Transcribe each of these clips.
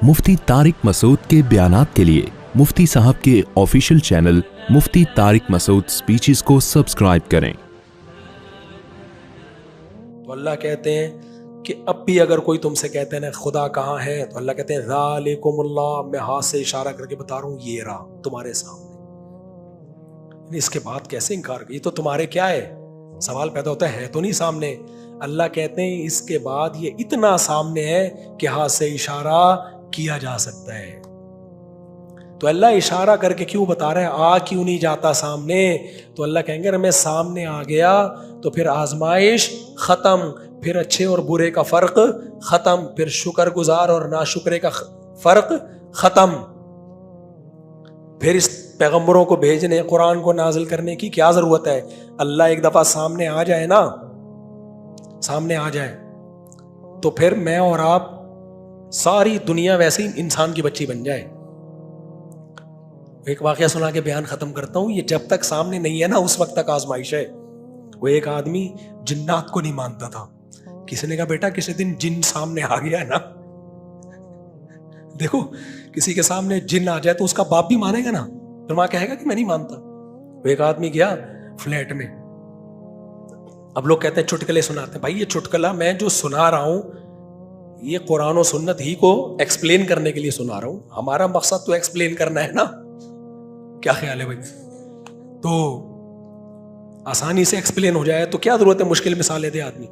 मुफ्ती तारिक मसूद के बयानात के लिए मुफ्ती साहब के ऑफिशियल चैनल मुफ्ती तारिक मसूद स्पीचेस को सब्सक्राइब करें। तो अल्लाह कहते हैं कि अब भी अगर कोई तुमसे कहते हैं ना खुदा कहाँ है, तो अल्लाह कहते हैं ज़ालिकुमुल्लाह, मैं हाथ से इशारा करके बता रहा हूँ ये रहा तुम्हारे सामने। इसके बाद कैसे इनकार कर, ये तो तुम्हारे क्या है, सवाल पैदा होता है तो नहीं सामने। अल्लाह कहते हैं इसके बाद ये इतना सामने है कि हाथ से इशारा किया जा सकता है। तो अल्लाह इशारा करके क्यों बता रहे हैं, आ क्यों नहीं जाता सामने? तो अल्लाह कहेंगे अगर मैं सामने आ गया तो फिर आजमाइश खत्म, फिर अच्छे और बुरे का फर्क खत्म, फिर शुक्रगुजार और नाशुक्रे का फर्क खत्म। फिर इस पैगंबरों को भेजने, कुरान को नाजिल करने की क्या जरूरत है? अल्लाह एक दफा सामने आ जाए ना, सामने आ जाए तो फिर मैं और आप सारी दुनिया वैसे ही इंसान की बच्ची बन जाए। एक वाकया सुना के बयान खत्म करता हूं। ये जब तक सामने नहीं है ना उस वक्त तक आजमाइश है। वो एक आदमी जिन्नात को नहीं मानता था। किसी ने कहा बेटा किसी दिन जिन सामने आ गया है ना, देखो किसी के सामने जिन आ जाए तो उसका बाप भी मानेगा ना, फिर मां कहेगा कि मैं नहीं मानता। वो एक आदमी गया फ्लैट में। अब लोग कहते हैं चुटकुले सुनाते हैं। भाई ये चुटकुला मैं जो सुना रहा हूं ये कुरान और सुन्नत ही को एक्सप्लेन करने के लिए सुना रहा हूं। हमारा मकसद तो एक्सप्लेन करना है ना, क्या ख्याल है भाई? तो आसानी से एक्सप्लेन हो जाए तो क्या जरूरत है मुश्किल मिसालें दे आदमी।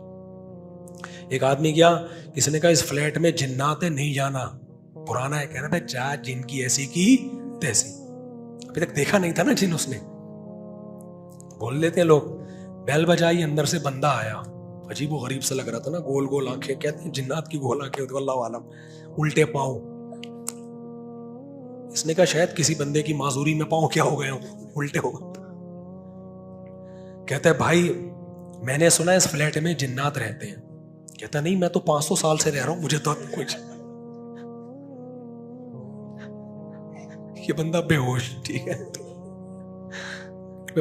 एक आदमी गया, किसी ने कहा इस फ्लैट में जिन्नात है नहीं जाना, पुराना है। कह रहा था जा जिनकी ऐसी की तैसी, अभी तक देखा नहीं था ना जिन उसने। बोल लेते हैं लोग। बैल बजाई, अंदर से बंदा आया, अजीब व गरीब सा लग रहा था ना, गोल गोल आंखें, कहते हैं जिन्नात की गोल आंखें होती, अल्लाह आलम, उल्टे पांव। इसने कहा शायद किसी बंदे की माजूरी में पांव क्या हो गए हो, उल्टे हो गए। कहता है भाई मैंने सुना इस फ्लैट में जिन्नात रहते हैं। कहता नहीं मैं तो 500 साल से रह रहा हूं, मुझे तो कुछ। ये बंदा बेहोश, ठीक है।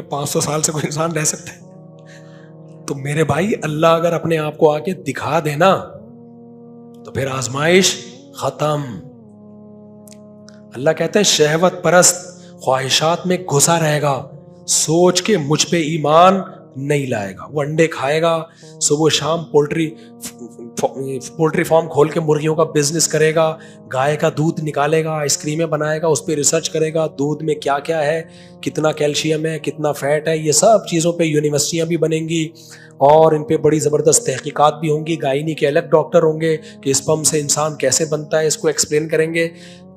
500 साल से कोई इंसान रह सकता है? तो मेरे भाई अल्लाह अगर अपने आप को आके दिखा देना तो फिर आजमाइश खत्म। अल्लाह कहते हैं शहवत परस्त ख्वाहिशात में घुसा रहेगा, सोच के मुझ पे ईमान नहीं लाएगा। वो अंडे खाएगा, सुबह शाम पोल्ट्री फार्म खोल के मुर्गियों का बिजनेस करेगा, गाय का दूध निकालेगा, आइसक्रीमें बनाएगा, उस पर रिसर्च करेगा दूध में क्या क्या है, कितना कैल्शियम है, कितना फैट है, ये सब चीज़ों पे यूनिवर्सिटियां भी बनेंगी और इन पे बड़ी ज़बरदस्त तहकीकात भी होंगी। गायनी के अलग डॉक्टर होंगे कि स्पर्म से इंसान कैसे बनता है, इसको एक्सप्लेन करेंगे।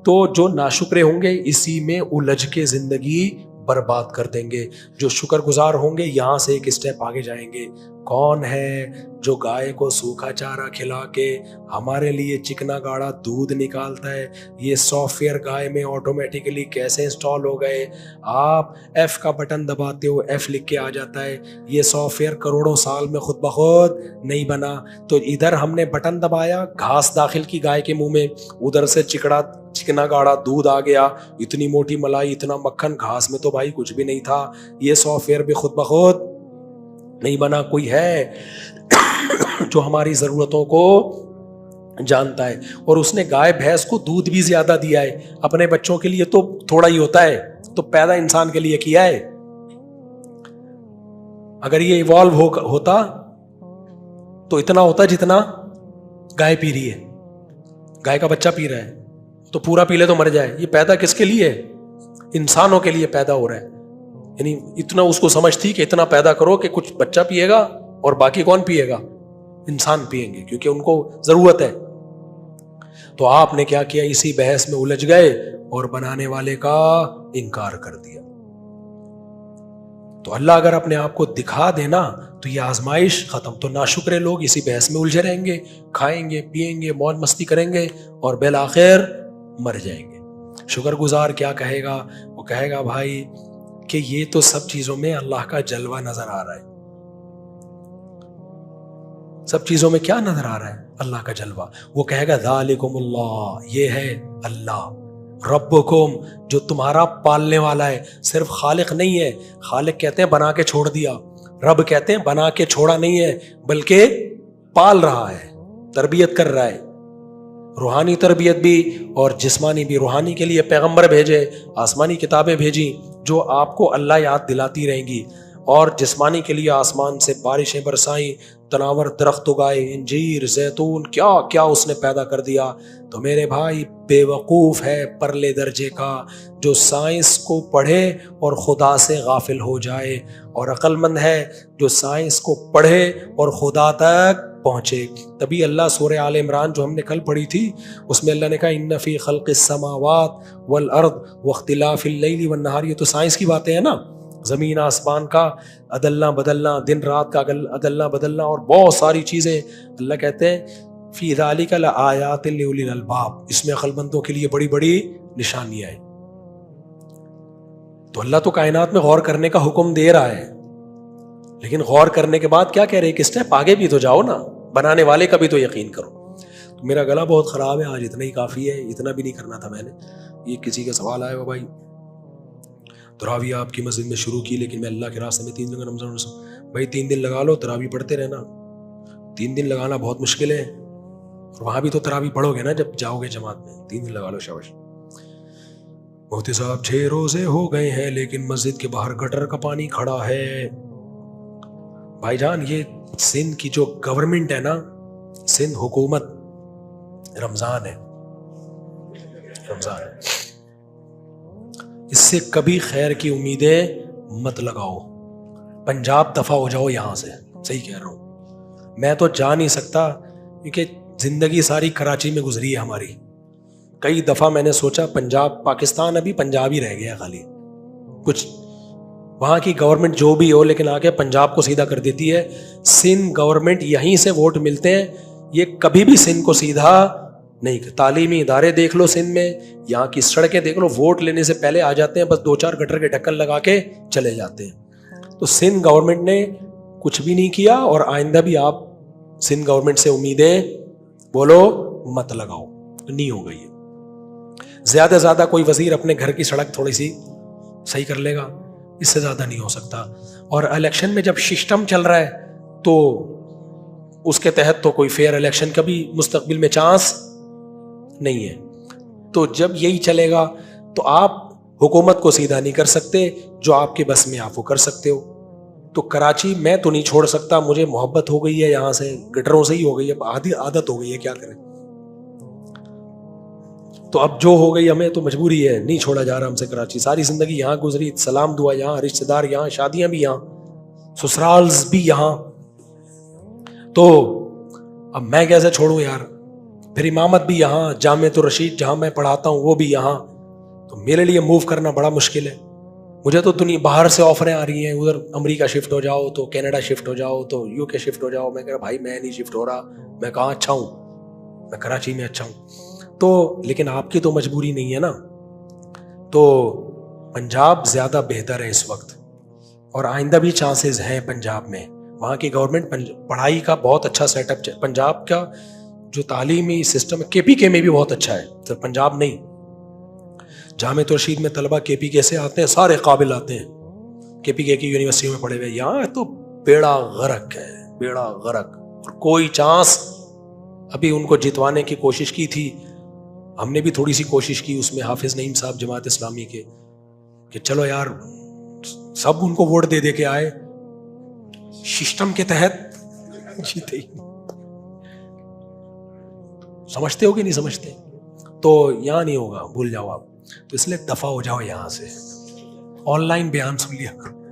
तो जो नाशुक्रे होंगे इसी में उलझ के जिंदगी बर्बाद कर देंगे, जो शुक्रगुजार होंगे यहाँ से एक स्टेप आगे जाएंगे। कौन है जो गाय को सूखा चारा खिला के हमारे लिए चिकना गाढ़ा दूध निकालता है? ये सॉफ्टवेयर गाय में ऑटोमेटिकली कैसे इंस्टॉल हो गए? आप F का बटन दबाते हो, F लिख के आ जाता है। ये सॉफ्टवेयर करोड़ों साल में खुद ब खुद नहीं बना। तो इधर हमने बटन दबाया, घास दाखिल की गाय के मुंह में, उधर से चिकना गाढ़ा दूध आ गया, इतनी मोटी मलाई, इतना मक्खन। घास में तो भाई कुछ भी नहीं था। ये सॉफ्टवेयर भी खुद ब खुद नहीं बना। कोई है जो हमारी जरूरतों को जानता है, और उसने गाय भैंस को दूध भी ज्यादा दिया है। अपने बच्चों के लिए तो थोड़ा ही होता है, तो पैदा इंसान के लिए किया है। अगर ये इवॉल्व होता तो इतना होता जितना गाय पी रही है। गाय का बच्चा पी रहा है तो पूरा पी ले तो मर जाए। ये पैदा किसके लिए है? इंसानों के लिए पैदा हो रहा है। यानी इतना उसको समझ थी कि इतना पैदा करो कि कुछ बच्चा पिएगा और बाकी कौन पिएगा? इंसान पिएंगे, क्योंकि उनको जरूरत है। तो आपने क्या किया? इसी बहस में उलझ गए और बनाने वाले का इनकार कर दिया। तो अल्लाह अगर अपने आप को दिखा देना तो ये आजमाइश खत्म। तो नाशुक्रे लोग इसी बहस में उलझे रहेंगे, खाएंगे पिएंगे मौज मस्ती करेंगे और बिल आखिर मर जाएंगे। शुक्रगुजार क्या कहेगा? वो कहेगा भाई कि ये तो सब चीजों में अल्लाह का जलवा नजर आ रहा है। सब चीजों में क्या नजर आ रहा है? अल्लाह का जलवा। वो कहेगा ज़ालिकुमुल्लाह, ये है अल्लाह, रब्बुकुम, जो तुम्हारा पालने वाला है। सिर्फ खालिक नहीं है। खालिक कहते हैं बना के छोड़ दिया, रब कहते हैं बना के छोड़ा नहीं है बल्कि पाल रहा है, तरबियत कर रहा है। روحانی تربیت بھی اور جسمانی بھی. روحانی کے لیے پیغمبر بھیجے, آسمانی کتابیں بھیجی جو آپ کو اللہ یاد دلاتی رہیں گی, اور جسمانی کے لیے آسمان سے بارشیں برسائیں, تناور درخت اگائے, انجیر, زیتون, کیا کیا اس نے پیدا کر دیا. تو میرے بھائی بے وقوف ہے پرلے درجے کا جو سائنس کو پڑھے اور خدا سے غافل ہو جائے, اور عقل مند ہے جو سائنس کو پڑھے اور خدا تک پہنچے. تبھی اللہ سورہ آل عمران جو ہم نے کل پڑھی تھی اس میں اللہ نے کہا ان فی خلق السماوات والارض واختلاف اللیل والنہار, یہ تو سائنس کی باتیں ہیں نا, زمین آسمان کا عدلنا بدلنا, دن رات کا عدلنا بدلنا, اور بہت ساری چیزیں. اللہ کہتے ہیں فی ذالک لآیات لأولی الالباب, اس میں عقل مندوں کے لیے بڑی بڑی نشانیاں ہیں. تو اللہ تو کائنات میں غور کرنے کا حکم دے رہا ہے, لیکن غور کرنے کے بعد کیا کہہ رہے ہیں کہ اسٹیپ آگے بھی تو جاؤ نا, بنانے والے کا بھی تو یقین کرو. تو میرا گلا بہت خراب ہے آج, اتنا ہی کافی ہے, اتنا بھی نہیں کرنا تھا میں نے. یہ کسی کا سوال آیا ہوا بھائی, تراویح آپ کی مسجد میں شروع کی لیکن میں اللہ کے راستے میں 3 دن کا رمضان. بھائی 3 دن لگا لو, تراویح پڑھتے رہنا. 3 دن لگانا بہت مشکل ہے, اور وہاں بھی تو تراویح پڑھو گے نا جب جاؤ گے جماعت میں. 3 دن لگا لو. شاباش. مفتی صاحب 6 روزے ہو گئے ہیں لیکن مسجد کے باہر گٹر کا پانی کھڑا ہے. بھائی جان یہ سندھ کی جو گورنمنٹ ہے نا, سندھ حکومت, رمضان ہے, رمضان ہے, اس سے کبھی خیر کی امیدیں مت لگاؤ. پنجاب دفع ہو جاؤ یہاں سے, صحیح کہہ رہا ہوں. میں تو جا نہیں سکتا کیونکہ زندگی ساری کراچی میں گزری ہے ہماری. کئی دفعہ میں نے سوچا پنجاب, پاکستان ابھی پنجاب ہی رہ گیا خالی, کچھ وہاں کی گورنمنٹ جو بھی ہو لیکن آ کے پنجاب کو سیدھا کر دیتی ہے. سندھ گورنمنٹ یہیں سے ووٹ ملتے ہیں, یہ کبھی بھی سندھ کو سیدھا نہیں. تعلیمی ادارے دیکھ لو سندھ میں, یہاں کی سڑکیں دیکھ لو, ووٹ لینے سے پہلے آ جاتے ہیں, بس 2-4 گٹر کے ڈھکن لگا کے چلے جاتے ہیں. تو سندھ گورنمنٹ نے کچھ بھی نہیں کیا, اور آئندہ بھی آپ سندھ گورنمنٹ سے امیدیں بولو مت لگاؤ, نہیں ہو گئی ہے. زیادہ سے زیادہ کوئی وزیر اپنے گھر کی سڑک تھوڑی سی صحیح کر لے گا, اس سے زیادہ نہیں ہو سکتا. اور الیکشن میں جب سسٹم چل رہا ہے تو اس کے تحت تو کوئی فیئر الیکشن کا بھی مستقبل میں چانس نہیں ہے. تو جب یہی چلے گا تو آپ حکومت کو سیدھا نہیں کر سکتے, جو آپ کے بس میں آپ وہ کر سکتے ہو. تو کراچی میں تو نہیں چھوڑ سکتا, مجھے محبت ہو گئی ہے یہاں سے, گٹروں سے ہی ہو گئی ہے, عادت ہو گئی ہے, کیا کریں. تو اب جو ہو گئی ہمیں تو مجبوری ہے, نہیں چھوڑا جا رہا ہم سے کراچی. ساری زندگی یہاں گزری, سلام دعا یہاں, رشتہ دار یہاں, شادیاں بھی یہاں, سسرالز بھی یہاں. تو اب میں کیسے چھوڑوں یار. پھر امامت بھی یہاں, جامعۃ الرشید جہاں میں پڑھاتا ہوں وہ بھی یہاں. تو میرے لیے موو کرنا بڑا مشکل ہے. مجھے تو دنیا باہر سے آفریں آ رہی ہیں, ادھر امریکہ شفٹ ہو جاؤ, تو کینیڈا شفٹ ہو جاؤ, تو UK شفٹ ہو جاؤ. میں کہہ رہا بھائی میں نہیں شفٹ ہو رہا, میں کہاں اچھا ہوں, میں کراچی میں اچھا ہوں. تو لیکن آپ کی تو مجبوری نہیں ہے نا. تو پنجاب زیادہ بہتر ہے اس وقت, اور آئندہ بھی چانسز ہیں پنجاب میں. وہاں کی گورنمنٹ پڑھائی کا بہت اچھا سیٹ اپ, پنجاب کا جو تعلیمی سسٹم ہے KPK میں بھی بہت اچھا ہے, صرف پنجاب نہیں. جامعۃ الرشید میں طلبہ KPK سے آتے ہیں, سارے قابل آتے ہیں, KPK کی یونیورسٹی میں پڑھے ہوئے. یہاں تو بیڑا غرق ہے, بیڑا غرق, اور کوئی چانس. ابھی ان کو جتوانے کی کوشش کی تھی, ہم نے بھی تھوڑی سی کوشش کی اس میں, حافظ نعیم صاحب جماعت اسلامی کے, کہ چلو یار سب ان کو ووٹ دے دے کے آئے, سسٹم کے تحت جیتے ہی. سمجھتے ہو کہ نہیں سمجھتے؟ تو یہاں نہیں ہوگا, بھول جاؤ آپ. تو اس لیے دفع ہو جاؤ یہاں سے, آن لائن بیان سن لیا کرو.